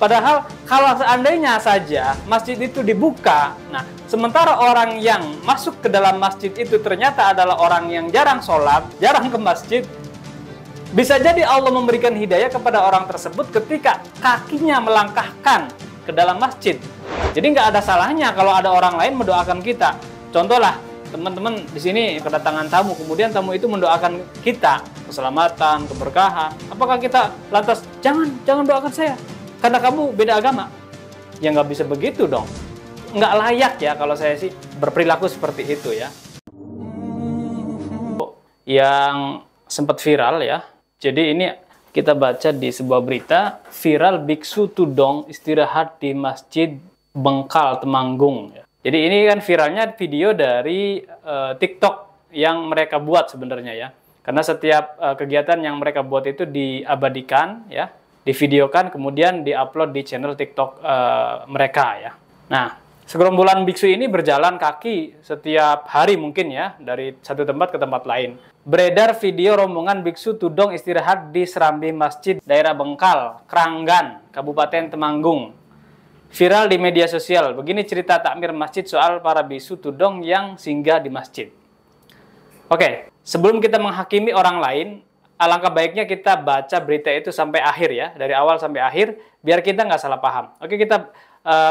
Padahal kalau seandainya saja masjid itu dibuka, nah sementara orang yang masuk ke dalam masjid itu ternyata adalah orang yang jarang sholat, jarang ke masjid, bisa jadi Allah memberikan hidayah kepada orang tersebut ketika kakinya melangkahkan ke dalam masjid. Jadi nggak ada salahnya kalau ada orang lain mendoakan kita. Contohlah, teman-teman di sini kedatangan tamu, kemudian tamu itu mendoakan kita keselamatan, keberkahan. Apakah kita lantas jangan doakan saya karena kamu beda agama? Ya nggak bisa begitu dong. Nggak layak ya kalau saya sih berperilaku seperti itu ya. Yang sempat viral ya. Jadi ini kita baca di sebuah berita, viral biksu tudong istirahat di Masjid Bengkal Temanggung. Jadi ini kan viralnya video dari TikTok yang mereka buat sebenarnya ya. Karena setiap kegiatan yang mereka buat itu diabadikan ya, divideokan, kemudian diupload di channel TikTok mereka ya. Nah, segerombolan biksu ini berjalan kaki setiap hari mungkin ya, dari satu tempat ke tempat lain. Beredar video rombongan biksu tudong istirahat di serambi masjid daerah Bengkal, Kranggan, Kabupaten Temanggung. Viral di media sosial. Begini cerita takmir masjid soal para biksu tudong yang singgah di masjid. Oke, sebelum kita menghakimi orang lain, alangkah baiknya kita baca berita itu sampai akhir ya, dari awal sampai akhir, biar kita nggak salah paham. Oke, kita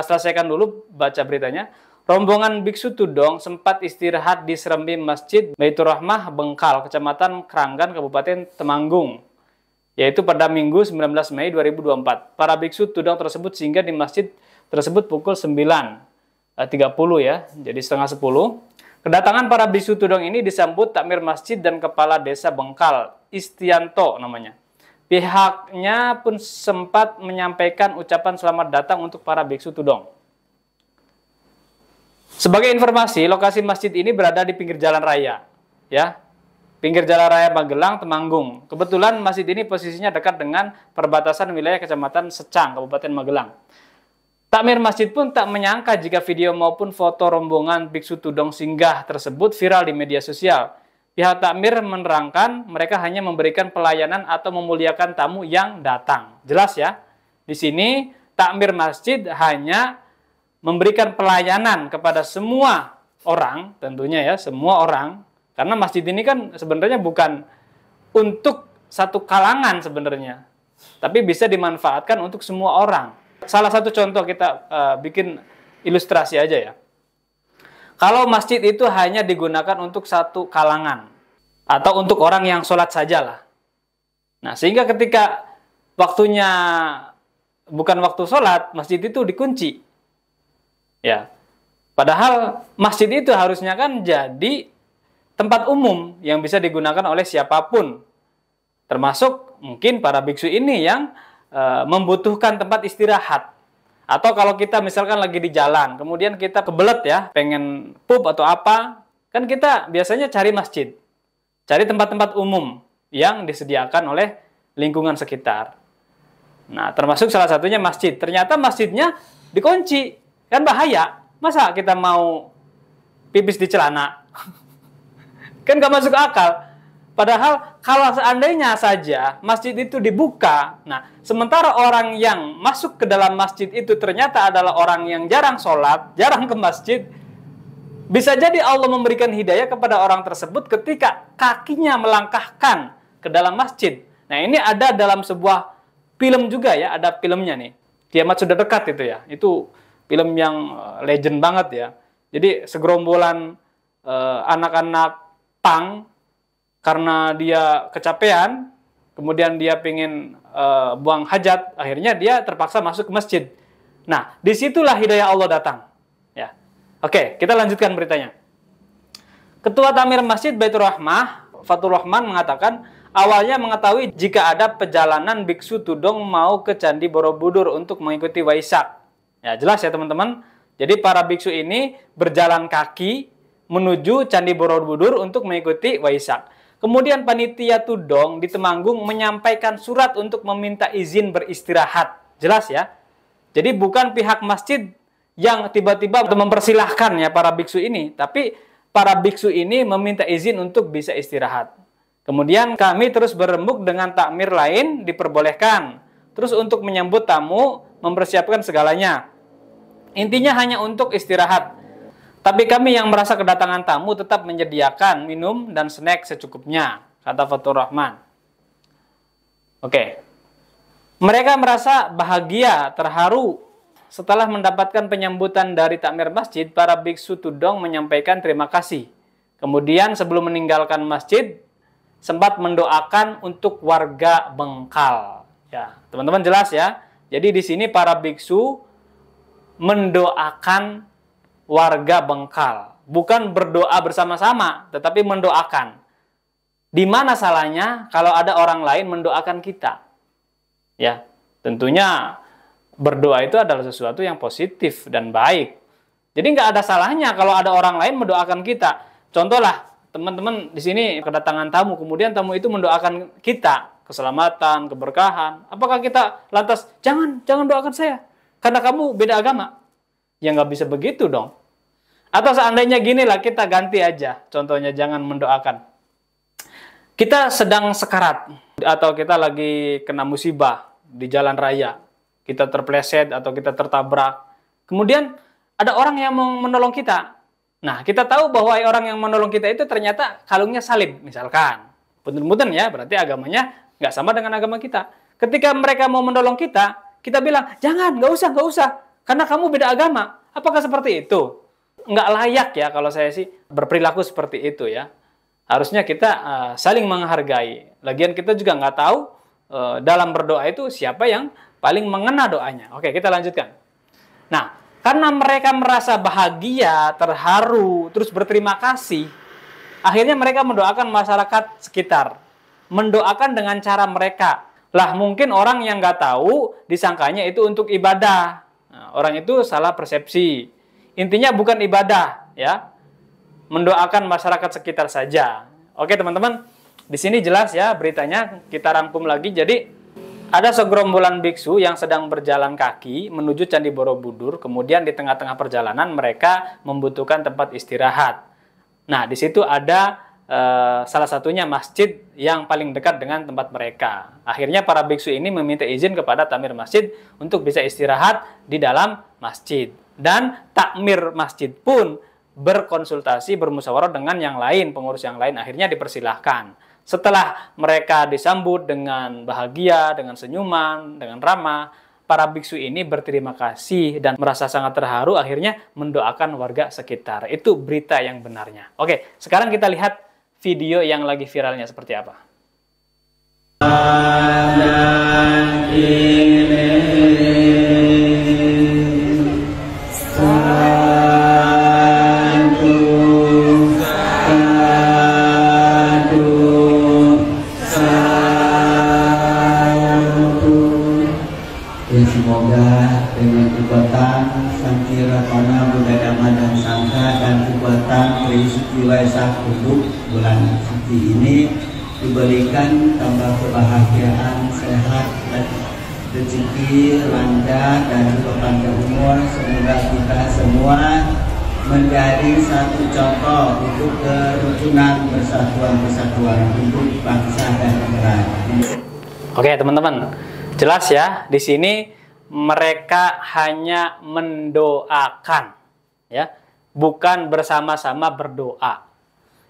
selesaikan dulu baca beritanya. Rombongan biksu tudong sempat istirahat di serambi Masjid Baitur Rahmah Bengkal, Kecamatan Kranggan, Kabupaten Temanggung, yaitu pada Minggu 19 Mei 2024. Para biksu tudong tersebut singgah di masjid tersebut pukul 9.30 ya, jadi setengah 10. Kedatangan para biksu tudong ini disambut takmir masjid dan kepala desa Bengkal, Istianto namanya. Pihaknya pun sempat menyampaikan ucapan selamat datang untuk para biksu tudong. Sebagai informasi, lokasi masjid ini berada di pinggir jalan raya, ya, pinggir jalan raya Magelang, Temanggung. Kebetulan masjid ini posisinya dekat dengan perbatasan wilayah Kecamatan Secang, Kabupaten Magelang. Takmir masjid pun tak menyangka jika video maupun foto rombongan biksu tudong singgah tersebut viral di media sosial. Pihak takmir menerangkan mereka hanya memberikan pelayanan atau memuliakan tamu yang datang. Jelas ya, di sini takmir masjid hanya memberikan pelayanan kepada semua orang, tentunya ya, semua orang. Karena masjid ini kan sebenarnya bukan untuk satu kalangan sebenarnya, tapi bisa dimanfaatkan untuk semua orang. Salah satu contoh kita bikin ilustrasi aja ya. Kalau masjid itu hanya digunakan untuk satu kalangan, atau untuk orang yang sholat sajalah. Nah, sehingga ketika waktunya bukan waktu sholat, masjid itu dikunci. Ya, padahal masjid itu harusnya kan jadi tempat umum yang bisa digunakan oleh siapapun, termasuk mungkin para biksu ini yang membutuhkan tempat istirahat. Atau kalau kita misalkan lagi di jalan, kemudian kita kebelet ya, pengen pup atau apa, kan kita biasanya cari masjid, cari tempat-tempat umum yang disediakan oleh lingkungan sekitar. Nah, termasuk salah satunya masjid. Ternyata masjidnya dikunci. Kan bahaya, masa kita mau pipis di celana? Kan gak masuk akal. Padahal kalau seandainya saja masjid itu dibuka, nah sementara orang yang masuk ke dalam masjid itu ternyata adalah orang yang jarang sholat, jarang ke masjid, bisa jadi Allah memberikan hidayah kepada orang tersebut ketika kakinya melangkahkan ke dalam masjid. Nah ini ada dalam sebuah film juga ya, ada filmnya nih, Kiamat Sudah Dekat itu ya, itu film yang legend banget ya. Jadi segerombolan anak-anak pang, karena dia kecapean, kemudian dia pengen buang hajat, akhirnya dia terpaksa masuk ke masjid. Nah, disitulah hidayah Allah datang. Ya, oke, kita lanjutkan beritanya. Ketua Takmir Masjid Baitur Rahmah, Fatur Rahman mengatakan, awalnya mengetahui jika ada perjalanan biksu tudong mau ke Candi Borobudur untuk mengikuti Waisak. Ya, jelas ya teman-teman. Jadi para biksu ini berjalan kaki menuju Candi Borobudur untuk mengikuti Waisak. Kemudian panitia tudong di Temanggung menyampaikan surat untuk meminta izin beristirahat. Jelas ya. Jadi bukan pihak masjid yang tiba-tiba mempersilahkan ya para biksu ini, tapi para biksu ini meminta izin untuk bisa istirahat. Kemudian kami terus berembuk dengan takmir lain diperbolehkan. Terus untuk menyambut tamu, mempersiapkan segalanya. Intinya hanya untuk istirahat. Tapi kami yang merasa kedatangan tamu tetap menyediakan minum dan snack secukupnya, kata Fatur Rahman. Oke. Mereka merasa bahagia, terharu. Setelah mendapatkan penyambutan dari takmir masjid, para biksu tudong menyampaikan terima kasih. Kemudian sebelum meninggalkan masjid, sempat mendoakan untuk warga Bengkal. Ya, teman-teman jelas ya. Jadi di sini para biksu mendoakan warga Bengkal. Bukan berdoa bersama-sama, tetapi mendoakan. Di mana salahnya kalau ada orang lain mendoakan kita? Ya, tentunya berdoa itu adalah sesuatu yang positif dan baik. Jadi nggak ada salahnya kalau ada orang lain mendoakan kita. Contohlah, teman-teman di sini kedatangan tamu, kemudian tamu itu mendoakan kita keselamatan, keberkahan. Apakah kita lantas jangan doakan saya karena kamu beda agama? Ya nggak bisa begitu dong. Atau seandainya gini lah, kita ganti aja. Contohnya jangan mendoakan. Kita sedang sekarat atau kita lagi kena musibah di jalan raya. Kita terpleset atau kita tertabrak. Kemudian ada orang yang mau menolong kita. Nah, kita tahu bahwa orang yang menolong kita itu ternyata kalungnya salib, misalkan. Punten-punten ya, berarti agamanya nggak sama dengan agama kita. Ketika mereka mau menolong kita bilang, jangan, nggak usah, karena kamu beda agama. Apakah seperti itu? Nggak layak ya kalau saya sih berperilaku seperti itu ya. Harusnya kita saling menghargai. Lagian kita juga nggak tahu dalam berdoa itu siapa yang paling mengena doanya. Oke, kita lanjutkan. Nah, karena mereka merasa bahagia, terharu, terus berterima kasih, akhirnya mereka mendoakan masyarakat sekitar. Mendoakan dengan cara mereka. Lah, mungkin orang yang nggak tahu, disangkanya itu untuk ibadah. Nah, orang itu salah persepsi. Intinya bukan ibadah, ya. Mendoakan masyarakat sekitar saja. Oke, teman-teman. Di sini jelas ya beritanya, kita rangkum lagi. Jadi, ada segerombolan biksu yang sedang berjalan kaki menuju Candi Borobudur, kemudian di tengah-tengah perjalanan mereka membutuhkan tempat istirahat. Nah, di situ ada salah satunya masjid yang paling dekat dengan tempat mereka. Akhirnya para biksu ini meminta izin kepada takmir masjid untuk bisa istirahat di dalam masjid. Dan takmir masjid pun berkonsultasi, bermusyawarah dengan yang lain, pengurus yang lain, akhirnya dipersilahkan. Setelah mereka disambut dengan bahagia, dengan senyuman, dengan ramah, para biksu ini berterima kasih dan merasa sangat terharu, akhirnya mendoakan warga sekitar. Itu berita yang benarnya. Oke, sekarang kita lihat video yang lagi viralnya seperti apa. Semoga dengan kekuatan Sankirapana Buddha Dhamma dan Sangha dan kekuatan Trisuci Waisak untuk bulan suci ini diberikan tambah kebahagiaan, sehat dan rezeki lancar dan juga panjang umur. Semoga kita semua menjadi satu contoh untuk kerukunan persatuan untuk bangsa dan negara. Oke, teman-teman. Jelas ya, di sini mereka hanya mendoakan, ya, bukan bersama-sama berdoa.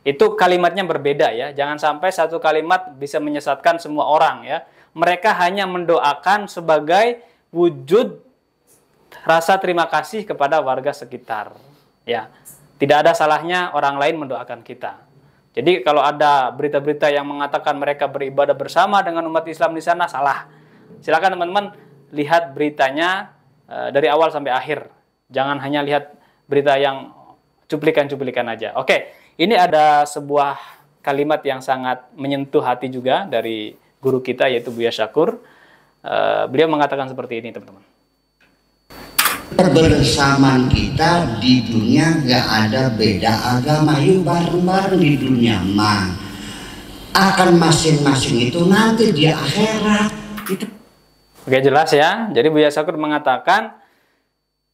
Itu kalimatnya berbeda ya. Jangan sampai satu kalimat bisa menyesatkan semua orang ya. Mereka hanya mendoakan sebagai wujud rasa terima kasih kepada warga sekitar. Ya, tidak ada salahnya orang lain mendoakan kita. Jadi kalau ada berita-berita yang mengatakan mereka beribadah bersama dengan umat Islam di sana, salah. Silakan teman-teman lihat beritanya dari awal sampai akhir. Jangan hanya lihat berita yang cuplikan-cuplikan aja. Oke, ini ada sebuah kalimat yang sangat menyentuh hati juga dari guru kita yaitu Buya Syakur. Beliau mengatakan seperti ini, teman-teman. Kebersamaan kita di dunia nggak ada beda agama, yuk bareng-bareng di dunia mah. Akan masing-masing itu nanti di akhirat. Oke, jelas ya. Jadi Buya Syakur mengatakan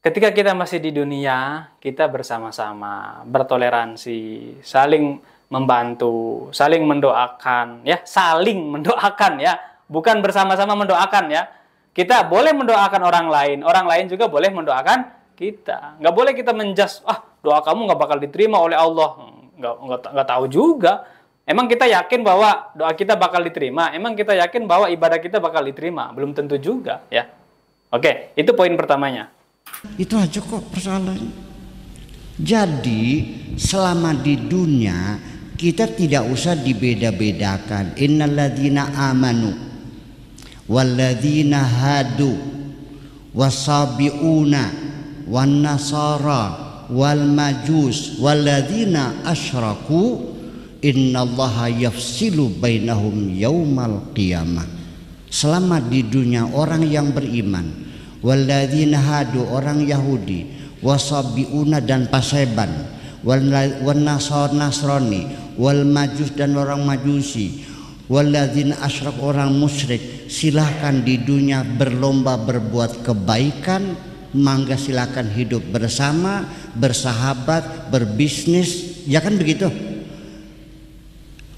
ketika kita masih di dunia, kita bersama-sama, bertoleransi, saling membantu, saling mendoakan, ya, saling mendoakan ya, bukan bersama-sama mendoakan ya. kita boleh mendoakan orang lain juga boleh mendoakan kita. Nggak boleh kita menjas, doa kamu nggak bakal diterima oleh Allah. Nggak tahu juga. Emang kita yakin bahwa doa kita bakal diterima? Emang kita yakin bahwa ibadah kita bakal diterima? Belum tentu juga, ya. Oke, itu poin pertamanya. Itu aja kok persoalannya. Jadi selama di dunia kita tidak usah dibeda-bedakan. Innalladzina amanu walladzina hadu wasabiuna wan nasara wal majus walladzina asyraku innallaha yafsilu bainahum yaumal qiyamah. Selama di dunia orang yang beriman, walladzina hadu orang Yahudi, wasabiuna dan paseban, wan nasrani, wal majus dan orang majusi, walladzina asyrak orang musyrik. Silahkan di dunia berlomba berbuat kebaikan, mangga silakan hidup bersama, bersahabat, berbisnis, ya kan begitu.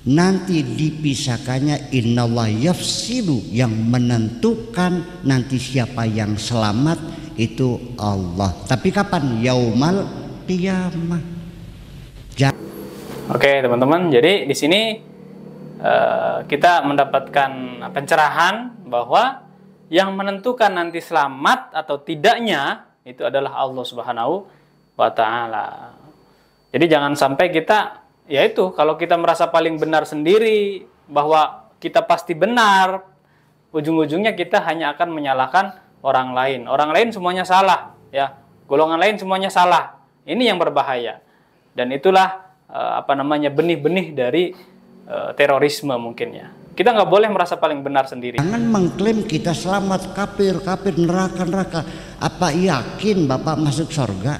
Nanti dipisahkannya innallaha yafsilu, yang menentukan nanti siapa yang selamat itu Allah. Tapi kapan? Yaumal qiyamah. Oke teman-teman, jadi di sini kita mendapatkan pencerahan bahwa yang menentukan nanti selamat atau tidaknya itu adalah Allah Subhanahu wa Ta'ala. Jadi jangan sampai kita, yaitu kalau kita merasa paling benar sendiri, bahwa kita pasti benar, ujung-ujungnya kita hanya akan menyalahkan orang lain. Orang lain semuanya salah, ya. Golongan lain semuanya salah. Ini yang berbahaya. Dan itulah benih-benih dari terorisme mungkin ya. Kita nggak boleh merasa paling benar sendiri. Jangan mengklaim kita selamat, kafir, neraka. Apa yakin Bapak masuk surga?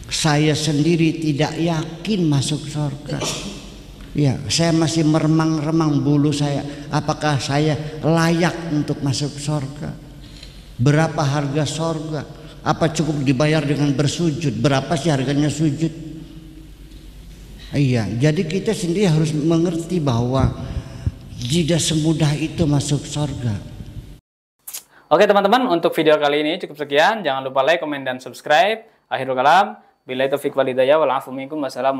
Saya sendiri tidak yakin masuk surga. Ya, saya masih meremang-remang bulu saya. Apakah saya layak untuk masuk surga? Berapa harga surga? Apa cukup dibayar dengan bersujud? Berapa sih harganya sujud? Iya, jadi kita sendiri harus mengerti bahwa tidak semudah itu masuk surga. Oke teman-teman, untuk video kali ini cukup sekian. Jangan lupa like, komen, dan subscribe. Akhirul kalam. Billahi taufiq wal hidayah wal afu minkum. Wassalamualaikum.